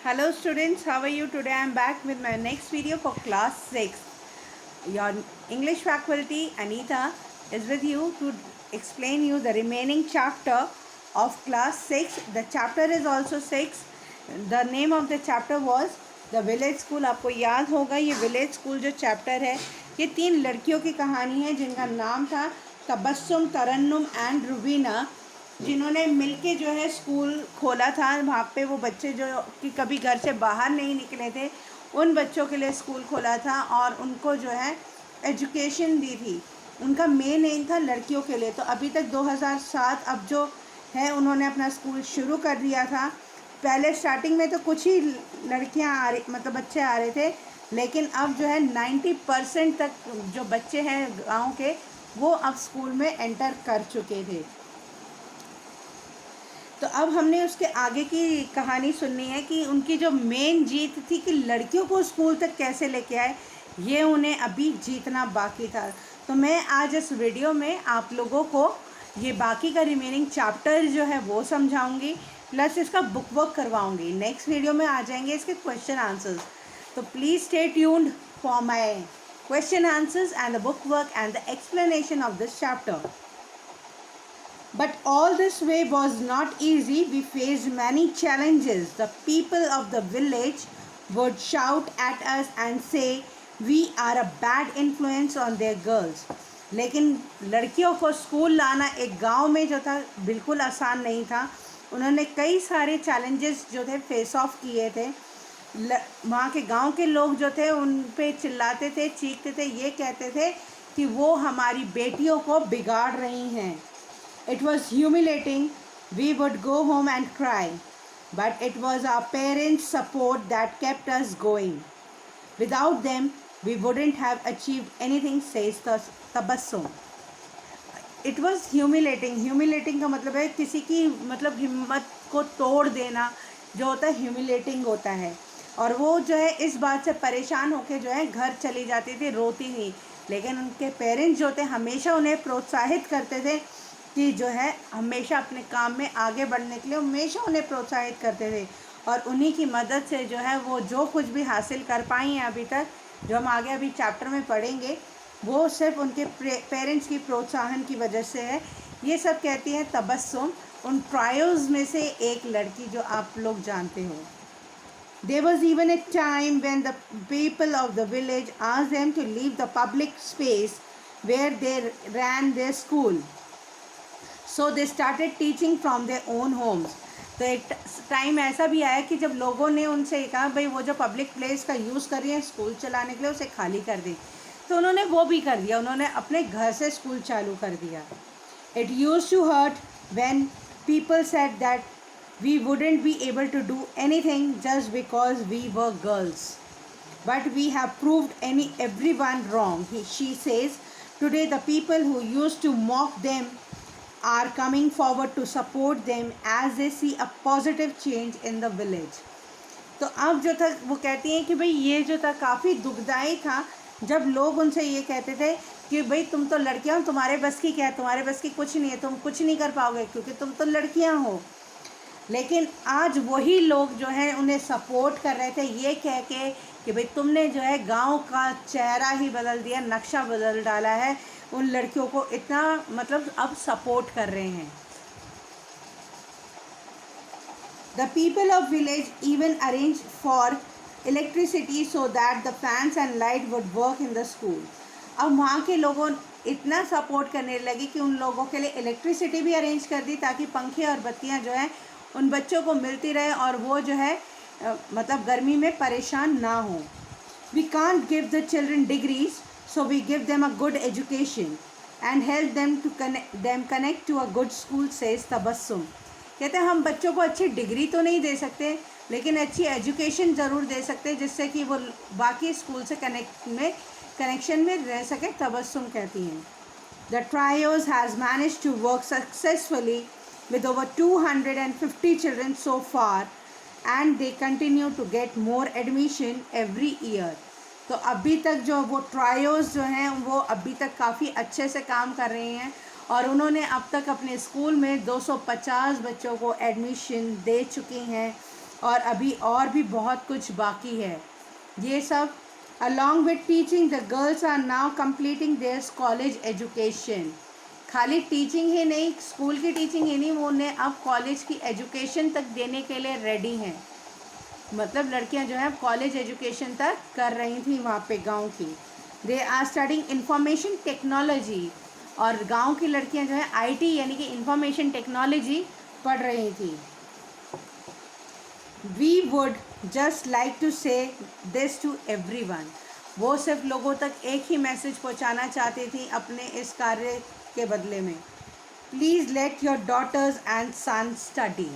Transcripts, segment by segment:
Hello students, how are you today? I am back with my next video for class 6. Your English faculty Anita is with you to explain you the remaining chapter of class 6. The chapter is also 6. The name of the chapter was The Village School. आपको याद होगा ये village school जो chapter है ये 3 लड़कियों की कहानी है जिनका नाम था तबस्सुम, तरन्नुम एंड रुबीना, जिन्होंने मिलके जो है स्कूल खोला था। वहाँ पे वो बच्चे जो कि कभी घर से बाहर नहीं निकले थे उन बच्चों के लिए स्कूल खोला था और उनको जो है एजुकेशन दी थी। उनका मेन एम था लड़कियों के लिए। तो अभी तक 2007 अब जो है उन्होंने अपना स्कूल शुरू कर दिया था। पहले स्टार्टिंग में तो कुछ ही लड़कियां आ रही मतलब बच्चे आ रहे थे, लेकिन अब जो है 90% तक जो बच्चे हैं गांव के वो अब स्कूल में एंटर कर चुके थे। तो अब हमने उसके आगे की कहानी सुननी है कि उनकी जो मेन जीत थी कि लड़कियों को स्कूल तक कैसे लेके आए, ये उन्हें अभी जीतना बाकी था। तो मैं आज इस वीडियो में आप लोगों को ये बाकी का रिमेनिंग चैप्टर जो है वो समझाऊंगी, प्लस इसका बुक वर्क करवाऊंगी। नेक्स्ट वीडियो में आ जाएंगे इसके क्वेश्चन आंसर्स। तो please stay tuned for my question answers and the book work and the explanation of this chapter. But all this way was not easy. We faced many challenges. The people of the village would shout at us and say we are a bad influence on their girls. लेकिन लड़कियों को school लाना एक गांव में जो था बिल्कुल आसान नहीं था। उन्होंने कई सारे चैलेंजेस जो थे फेस ऑफ किए थे। वहाँ के गांव के लोग जो थे उन पे चिल्लाते थे, चीखते थे, ये कहते थे कि वो हमारी बेटियों को बिगाड़ रही हैं। It was humiliating. We would go home and cry. But it was our parents' support that kept us going. Without them, we wouldn't have achieved anything, says Tabassum. It was humiliating. Humiliating का मतलब है किसी की मतलब हिम्मत को तोड़ देना, जो होता है humiliating होता है। और वो जो है इस बात से परेशान होकर जो है घर चली जाती थी, रोती थी। लेकिन उनके पेरेंट्स जो थे हमेशा उन्हें प्रोत्साहित करते थे कि जो है हमेशा अपने काम में आगे बढ़ने के लिए हमेशा उन्हें प्रोत्साहित करते थे। और उन्हीं की मदद से जो है वो जो कुछ भी हासिल कर पाई हैं अभी तक, जो हम आगे अभी चैप्टर में पढ़ेंगे, वो सिर्फ उनके पेरेंट्स की प्रोत्साहन की वजह से है। ये सब कहती है तबस्सुम, उन ट्रायल्स में से एक लड़की जो आप लोग जानते हो। There was even a time when the people of the village asked them to leave the public space where they ran their school. So they started teaching from their own homes. तो एक time ऐसा भी आया कि जब लोगों ने उनसे कहा भाई वो जो पब्लिक प्लेस का यूज़ कर रही हैं स्कूल चलाने के लिए उसे खाली कर दें, तो उन्होंने वो भी कर दिया। उन्होंने अपने घर से स्कूल चालू कर दिया। It used to hurt when people said that we wouldn't be able to do anything just because we were girls. But we have proved everyone wrong. She says, today the people who used to mock them are coming forward to support them as they see a positive change in the village. तो अब जो था वो कहती हैं कि भाई ये जो था काफ़ी दुखदाई था जब लोग उनसे ये कहते थे कि भाई तुम तो लड़कियां हो, तुम्हारे बस की क्या है, तुम्हारे बस की कुछ नहीं है, तुम कुछ नहीं कर पाओगे क्योंकि तुम तो लड़कियां हो। लेकिन आज वही लोग जो हैं उन्हें सपोर्ट कर रहे थे ये कह के कि भाई तुमने जो है गांव का चेहरा ही बदल दिया, नक्शा बदल डाला है। उन लड़कियों को इतना मतलब अब सपोर्ट कर रहे हैं। The people of village even arranged for electricity so that the fans and light would work in the school. अब वहाँ के लोगों इतना सपोर्ट करने लगे कि उन लोगों के लिए इलेक्ट्रिसिटी भी अरेंज कर दी ताकि पंखे और बत्तियाँ जो हैं उन बच्चों को मिलती रहे और वो जो है मतलब गर्मी में परेशान ना हो। We can't give the children degrees, so we give them a good education and help them to connect to a good school, says Tabassum. कहते हैं हम बच्चों को अच्छी डिग्री तो नहीं दे सकते लेकिन अच्छी एजुकेशन ज़रूर दे सकते हैं जिससे कि वो बाकी स्कूल से कनेक्शन में रह सके। तबस्सुम कहती हैं The trios has managed to work successfully with over 250 children so far and they continue to get more admission every year. तो अभी तक जो वो ट्रायोस जो हैं वो अभी तक काफ़ी अच्छे से काम कर रही हैं और उन्होंने अब तक अपने स्कूल में 250 बच्चों को एडमिशन दे चुकी हैं और अभी और भी बहुत कुछ बाकी है। ये सब along with teaching the girls are now completing their college education. खाली टीचिंग ही नहीं, स्कूल की टीचिंग ही नहीं, वो उन्हें अब कॉलेज की एजुकेशन तक देने के लिए रेडी हैं। मतलब लड़कियां जो है कॉलेज एजुकेशन तक कर रही थी वहाँ पे गांव की। They are studying information technology, और गांव की लड़कियां जो है आईटी यानी कि इंफॉर्मेशन टेक्नोलॉजी पढ़ रही थी। We would just like to say this to everyone. वो सिर्फ लोगों तक एक ही मैसेज पहुंचाना चाहती थी अपने इस कार्य के बदले में। Please let your daughters and son study.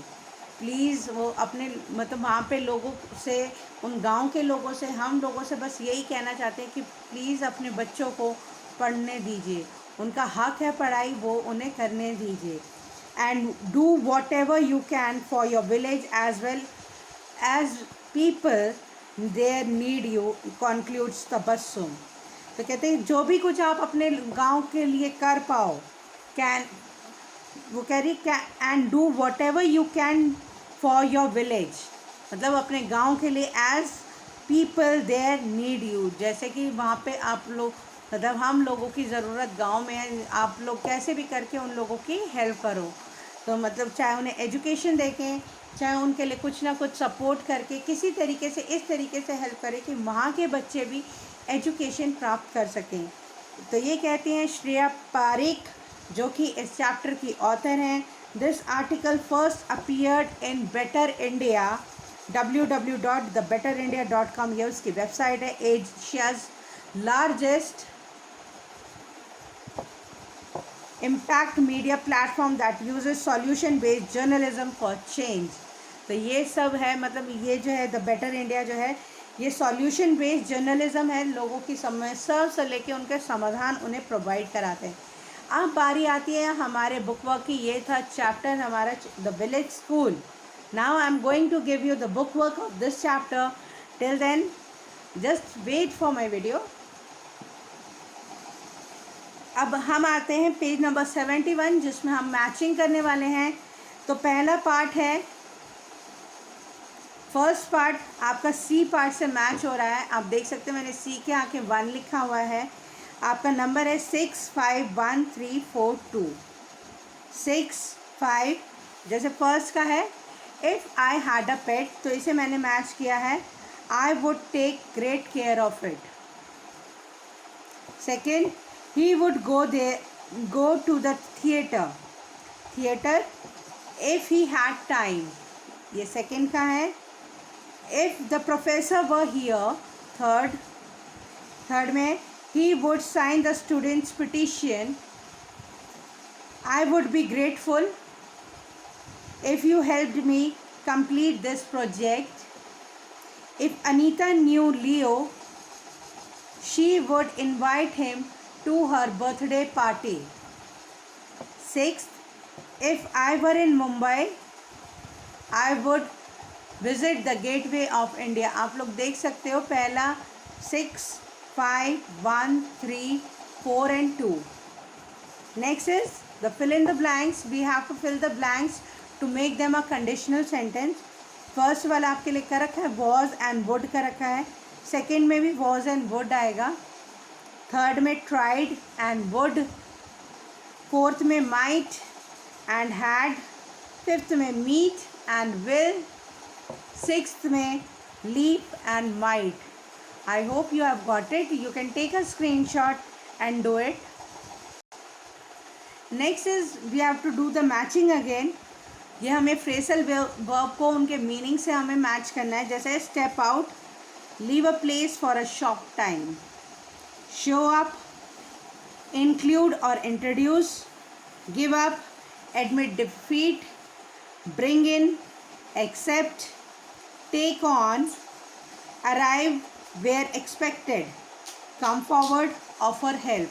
Please वो अपने मतलब वहाँ पे लोगों से, उन गांव के लोगों से, हम लोगों से बस यही कहना चाहते हैं कि प्लीज़ अपने बच्चों को पढ़ने दीजिए। उनका हक है पढ़ाई, वो उन्हें करने दीजिए। And do whatever you can for your village as well as people there need you, concludes Tabassum. तो कहते हैं जो भी कुछ आप अपने गांव के लिए कर पाओ, कैन, वो कह रही and do whatever you can for your village, मतलब अपने गांव के लिए, as people there need you, जैसे कि वहाँ पे आप लोग, मतलब हम लोगों की ज़रूरत गांव में है, आप लोग कैसे भी करके उन लोगों की हेल्प करो। तो मतलब चाहे उन्हें एजुकेशन देखें, चाहे उनके लिए कुछ ना कुछ सपोर्ट करके किसी तरीके से, इस तरीके से हेल्प करें कि वहाँ के बच्चे भी एजुकेशन प्राप्त कर सकें। तो ये कहती हैं श्रेया पारिक, जो कि इस चैप्टर की ऑथर हैं। This article first appeared in better India, www.thebetterindia.com, ये उसकी वेबसाइट है। Asia's largest impact media platform that uses solution based journalism for change। तो ये सब है, मतलब ये जो है द बेटर इंडिया जो है, ये सॉल्यूशन बेस्ड जर्नलिज्म है, लोगों की समस्या से लेके उनके समाधान उन्हें प्रोवाइड कराते हैं। अब बारी आती है हमारे बुक वर्क की। ये था चैप्टर हमारा the village school. Now I am going to give you the book work of this chapter. Till then just wait for my video. अब हम आते हैं पेज नंबर 71, जिसमें हम मैचिंग करने वाले हैं। तो पहला पार्ट है, फर्स्ट पार्ट आपका सी पार्ट से मैच हो रहा है। आप देख सकते हैं मैंने सी के आके 1 लिखा हुआ है। आपका नंबर है 651342। 65, जैसे फर्स्ट का है इफ़ आई हैड अ पेट, तो इसे मैंने मैच किया है I would take great care of it. Second, he would go to the theater if he had time, ये सेकेंड का है। if the professor were here, third में he would sign the students petition, I would be grateful if you helped me complete this project, if Anita knew Leo, she would invite him to her birthday party. Sixth, if I were in Mumbai, I would visit the gateway of India। आप लोग देख सकते हो पहला 6, 5, 1, 3, 4 and 2। Next is the fill in the blanks। We have to fill the blanks to make them a conditional sentence। First वाला आपके लिए कर रखा है was and would का रखा है। सेकेंड में भी was and would आएगा। थर्ड में tried and would। फोर्थ में might and had। फिफ्थ में meet and will। सिक्स्थ में leap and might। I hope you have got it। You can take a screenshot and do it। Next is we have to do the matching again। ये हमें Frisal verb को उनके meaning से हमें match करना है। जैसे step out, leave a place for a short time, show up, include और introduce, give up, admit defeat, bring in, accept, take on, arrive where expected, come forward, offer help.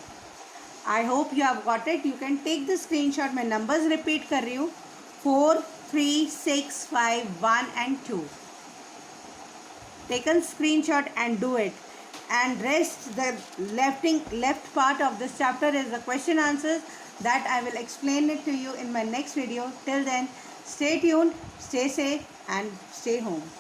I hope you have got it. You can take the screenshot. मैं numbers repeat कर रही हूँ, 4, 3, 6, 5, 1 and 2। Take a screenshot and do it, and rest the left part of this chapter is the question answers that I will explain it to you in my next video. Till then, stay tuned, stay safe and stay home.